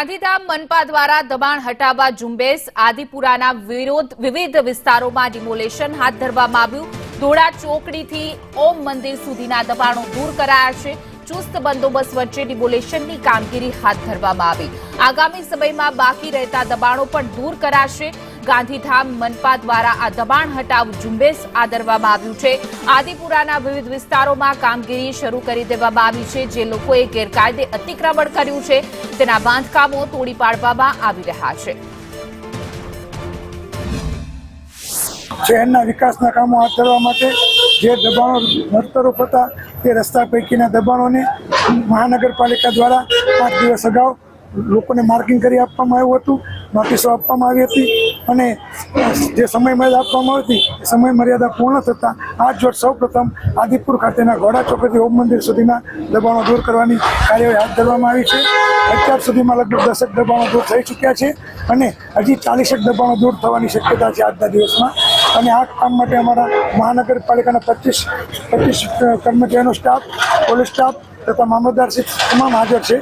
ગાંધીધામ મનપા દ્વારા દબાણ હટાવવા ઝુંબેશ આદિપુરાના વિવિધ વિસ્તારોમાં ડિમોલેશન હાથ ધરવામાં આવ્યું। ધોળા ચોકડીથી ઓમ મંદિર સુધીના દબાણો દૂર કરાયા છે। ચુસ્ત બંદોબસ્ત વચ્ચે ડિમોલેશનની કામગીરી હાથ ધરવામાં આવી। આગામી સમયમાં બાકી રહેતા દબાણો પણ દૂર કરાશે। ગાંધીધામ મનપા દ્વારા આ દબાણ હટાવ ઝુંબેશ આદરવામાં આવ્યું છે। આદિપુરાના વિવિધ વિસ્તારોમાં કામગીરી શરૂ કરી દેવામાં આવી છે। જે લોકોએ ગેરકાયદે અતિક્રમણ કર્યું છે તેના બાંધકામો તોડી પાડવામાં આવી રહ્યા છે। શહેરના વિકાસના કામો હાથ ધરવા માટે જે દબાણો નડતરૂપ હતા તે રસ્તા પૈકીના દબાણોને મહાનગરપાલિકા દ્વારા 5 દિવસ અગાઉ લોકોને માર્કિંગ કરી આપવામાં આવ્યું હતું, નોટિસો આપવામાં આવી હતી અને જે સમય મર્યાદા આપવામાં આવી હતી સમય મર્યાદા પૂર્ણ થતાં આજ રોજ સૌપ્રથમ આદિપુર ખાતેના ઘોડા ચોકડીથી ઓમ મંદિર સુધીના દબાણો દૂર કરવાની કાર્યવાહી હાથ ધરવામાં આવી છે। અત્યાર સુધીમાં લગભગ 10 દબાણો દૂર થઈ ચૂક્યા છે અને હજી 40 દબાણો દૂર થવાની શક્યતા છે આજના દિવસમાં। અને આ કામ માટે અમારા મહાનગરપાલિકાના 25 કર્મચારીનો સ્ટાફ, પોલીસ સ્ટાફ તથા મામલતદાર તમામ હાજર છે।